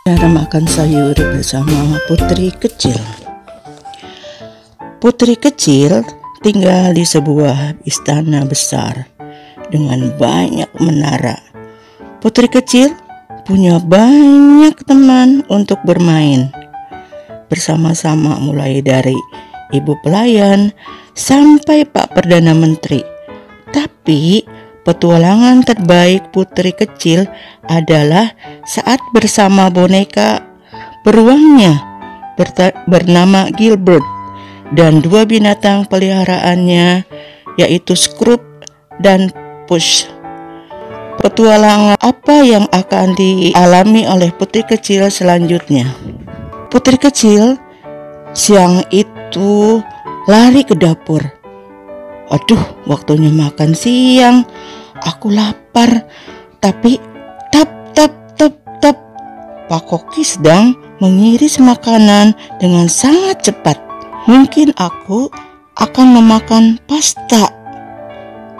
Cara makan sayur bersama putri kecil. Putri kecil tinggal di sebuah istana besar dengan banyak menara. Putri kecil punya banyak teman untuk bermain bersama-sama, mulai dari ibu pelayan sampai Pak Perdana Menteri. Tapi petualangan terbaik putri kecil adalah saat bersama boneka beruangnya bernama Gilbert dan dua binatang peliharaannya, yaitu Scrooge dan Puss. Petualangan apa yang akan dialami oleh putri kecil selanjutnya? Putri kecil siang itu lari ke dapur. Aduh, waktunya makan siang. Aku lapar. Tapi tap. Pak Koki sedang mengiris makanan dengan sangat cepat. Mungkin aku akan memakan pasta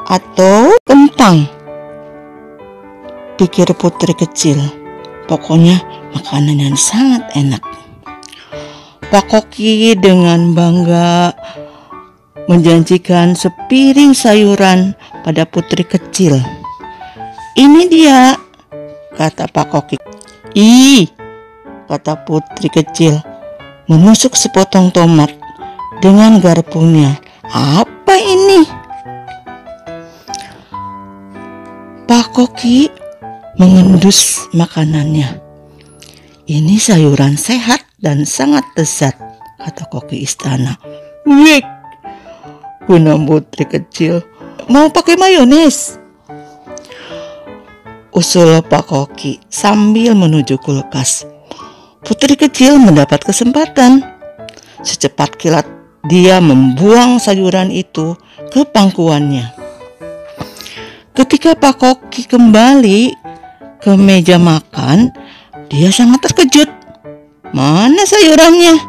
atau kentang, pikir putri kecil. Pokoknya makanan yang sangat enak. Pak Koki dengan bangga menjanjikan sepiring sayuran pada putri kecil. Ini dia, kata Pak Koki. Ih, kata putri kecil, menusuk sepotong tomat dengan garpunya. Apa ini? Pak Koki mengendus makanannya. Ini sayuran sehat dan sangat lezat, kata koki istana. Wih, guna putri kecil. Mau pakai mayones? Usul Pak Koki sambil menuju kulkas. Putri kecil mendapat kesempatan. Secepat kilat dia membuang sayuran itu ke pangkuannya. Ketika Pak Koki kembali ke meja makan, dia sangat terkejut. Mana sayurannya?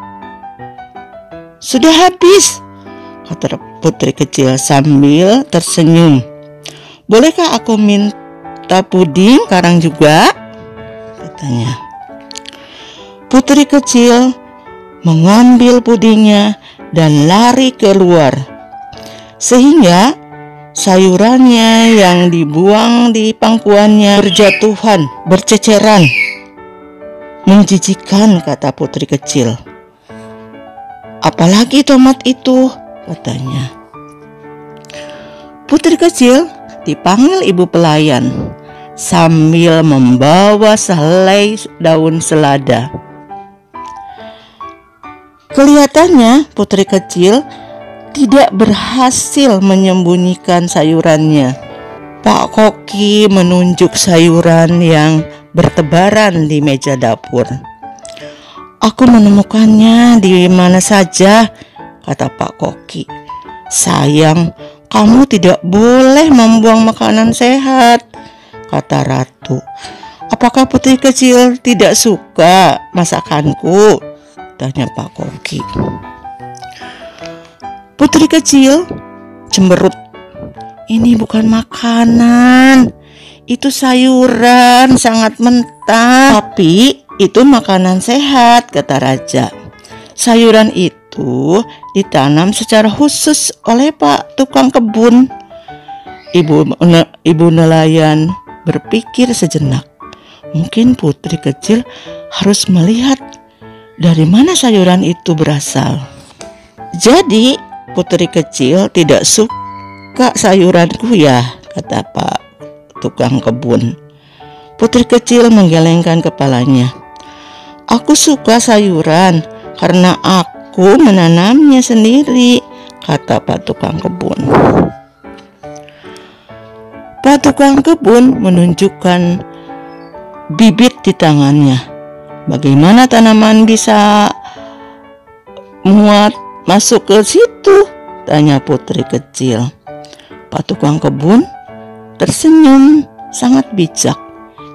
Sudah habis, kata putri kecil sambil tersenyum. Bolehkah aku minta puding sekarang juga? Katanya. Putri kecil mengambil pudingnya dan lari keluar, sehingga sayurannya yang dibuang di pangkuannya berjatuhan, berceceran. Menjijikan, kata putri kecil. Apalagi tomat itu, katanya. Putri kecil dipanggil ibu pelayan sambil membawa sehelai daun selada. Kelihatannya putri kecil tidak berhasil menyembunyikan sayurannya. Pak Koki menunjuk sayuran yang bertebaran di meja dapur. Aku menemukannya di mana saja, kata Pak Koki. Sayang, kamu tidak boleh membuang makanan sehat, kata ratu. Apakah putri kecil tidak suka masakanku? Tanya Pak Koki. Putri kecil cemberut. Ini bukan makanan, itu sayuran sangat mentah. Tapi itu makanan sehat, kata raja. Sayuran itu ditanam secara khusus oleh Pak tukang kebun. Ibu nelayan berpikir sejenak. Mungkin putri kecil harus melihat dari mana sayuran itu berasal. Jadi putri kecil tidak suka sayuranku ya, kata Pak tukang kebun. Putri kecil menggelengkan kepalanya. Aku suka sayuran karena aku menanamnya sendiri, kata Pak tukang kebun. Pak tukang kebun menunjukkan bibit di tangannya. Bagaimana tanaman bisa muat masuk ke situ? Tanya putri kecil. Pak tukang kebun tersenyum sangat bijak.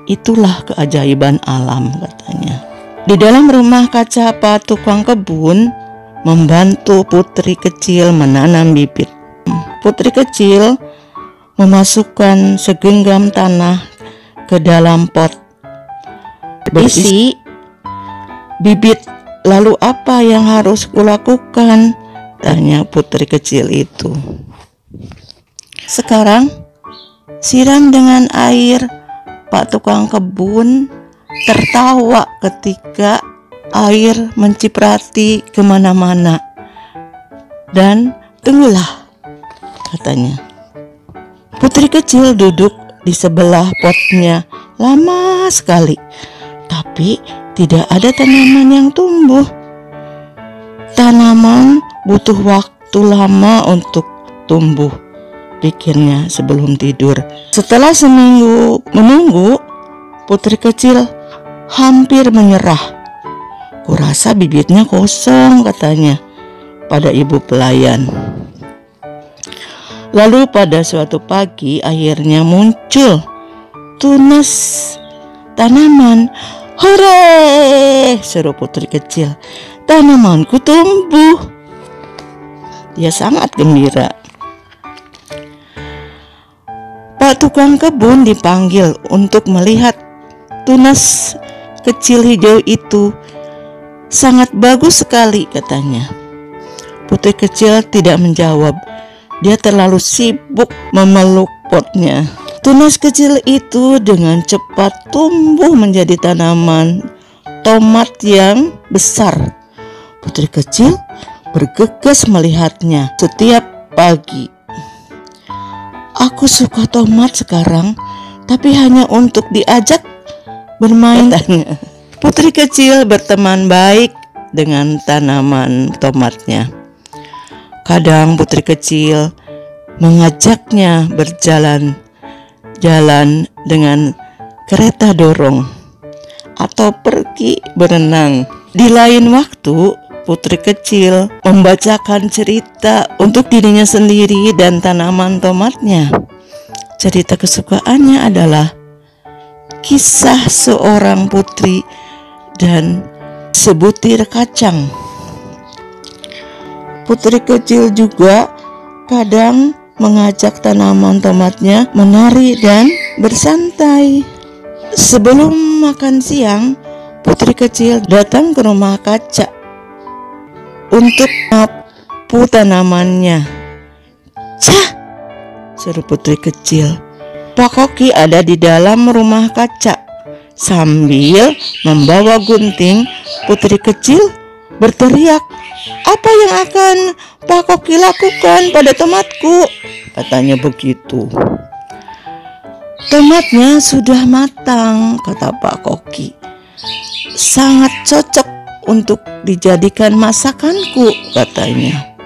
Itulah keajaiban alam, katanya. Di dalam rumah kaca Pak tukang kebun membantu putri kecil menanam bibit. Putri kecil memasukkan segenggam tanah ke dalam pot berisi Bibit, lalu apa yang harus kulakukan? Tanya putri kecil itu. Sekarang siram dengan air. Pak tukang kebun tertawa ketika air menciprati kemana-mana. Dan tunggulah, katanya. Putri kecil duduk di sebelah potnya lama sekali, tapi tidak ada tanaman yang tumbuh. Tanaman butuh waktu lama untuk tumbuh, pikirnya sebelum tidur. Setelah seminggu menunggu, putri kecil hampir menyerah. Kurasa bibitnya kosong, katanya pada ibu pelayan. Lalu pada suatu pagi akhirnya muncul tunas tanaman. Hore! Seru putri kecil. Tanamanku tumbuh. Dia sangat gembira. Pak tukang kebun dipanggil untuk melihat tunas kecil hijau itu. Sangat bagus sekali, katanya. Putri kecil tidak menjawab. Dia terlalu sibuk memeluk potnya. Tunas kecil itu dengan cepat tumbuh menjadi tanaman tomat yang besar. Putri kecil bergegas melihatnya setiap pagi. Aku suka tomat sekarang, tapi hanya untuk diajak bermain, katanya. Putri kecil berteman baik dengan tanaman tomatnya. Kadang putri kecil mengajaknya berjalan-jalan dengan kereta dorong atau pergi berenang. Di lain waktu, putri kecil membacakan cerita untuk dirinya sendiri dan tanaman tomatnya. Cerita kesukaannya adalah kisah seorang putri dan sebutir kacang. Putri kecil juga kadang mengajak tanaman tomatnya menari dan bersantai. Sebelum makan siang, putri kecil datang ke rumah kaca untuk menyapu tanamannya. Cah! Seru putri kecil. Pak Koki ada di dalam rumah kaca. Sambil membawa gunting, putri kecil berteriak, "Apa yang akan Pak Koki lakukan pada tomatku?" Katanya begitu. "Tomatnya sudah matang," kata Pak Koki. "Sangat cocok untuk dijadikan masakanku," katanya.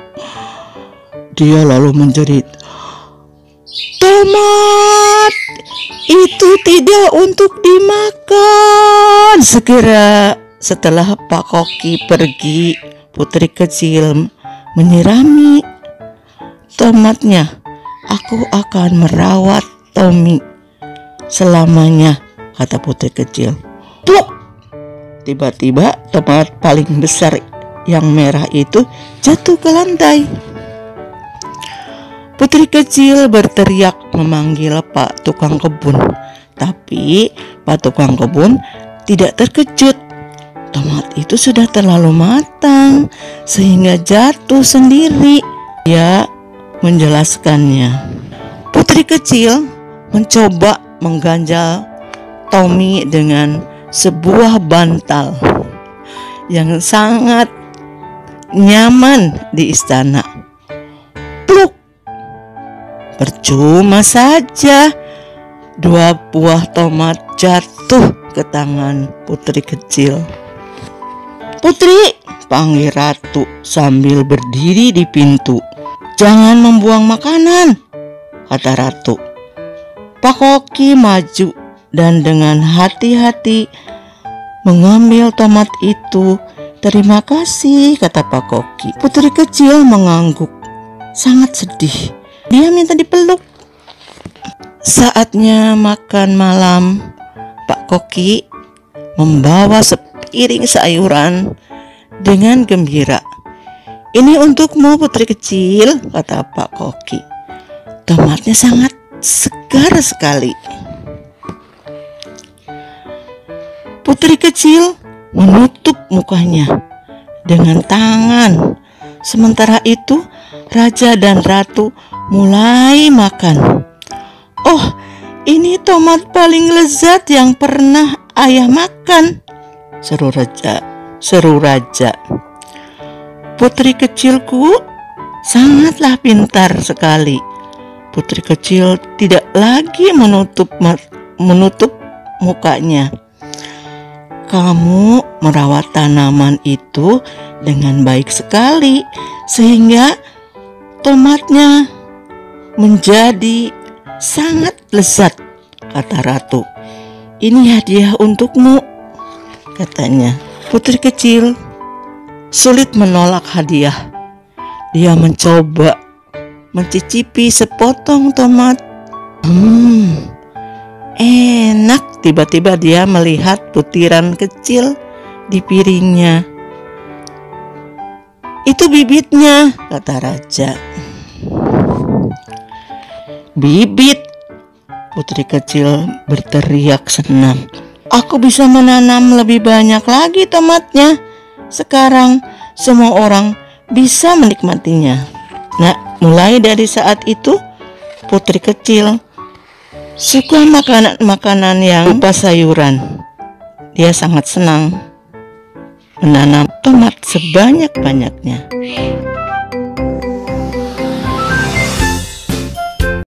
Dia lalu menjerit, "Tomat itu tidak untuk dimakan." Segera setelah Pak Koki pergi, putri kecil menyirami tomatnya. "Aku akan merawat Tommy selamanya," kata putri kecil. Pluk! Tiba-tiba tomat paling besar yang merah itu jatuh ke lantai. Putri kecil berteriak memanggil Pak tukang kebun, tapi Pak tukang kebun tidak terkejut. Tomat itu sudah terlalu matang sehingga jatuh sendiri. Dia menjelaskannya. Putri kecil mencoba mengganjal Tommy dengan sebuah bantal yang sangat nyaman di istana. Pluk! Percuma saja. 2 buah tomat jatuh ke tangan putri kecil. "Putri," panggil ratu sambil berdiri di pintu. "Jangan membuang makanan," kata ratu. Pak Koki maju dan dengan hati-hati mengambil tomat itu. "Terima kasih," kata Pak Koki. Putri kecil mengangguk, sangat sedih. Dia minta dipeluk. Saatnya makan malam. Pak Koki membawa sepiring sayuran dengan gembira. "Ini untukmu, putri kecil," kata Pak Koki. "Tomatnya sangat segar sekali." Putri kecil menutup mukanya dengan tangan. Sementara itu, raja dan ratu mulai makan. "Oh, ini tomat paling lezat yang pernah ayah makan," seru raja. "Putri kecilku sangatlah pintar sekali." Putri kecil tidak lagi menutup mukanya. "Kamu merawat tanaman itu dengan baik sekali, sehingga tomatnya menjadi sangat lezat," kata ratu. "Ini hadiah untukmu," katanya. Putri kecil sulit menolak hadiah. Dia mencoba mencicipi sepotong tomat. Enak. Tiba-tiba dia melihat butiran kecil di piringnya. "Itu bibitnya," kata raja. "Bibit!" Putri kecil berteriak senang. "Aku bisa menanam lebih banyak lagi tomatnya. Sekarang semua orang bisa menikmatinya." Nah, mulai dari saat itu putri kecil suka makanan yang berupa sayuran. Dia sangat senang menanam tomat sebanyak-banyaknya.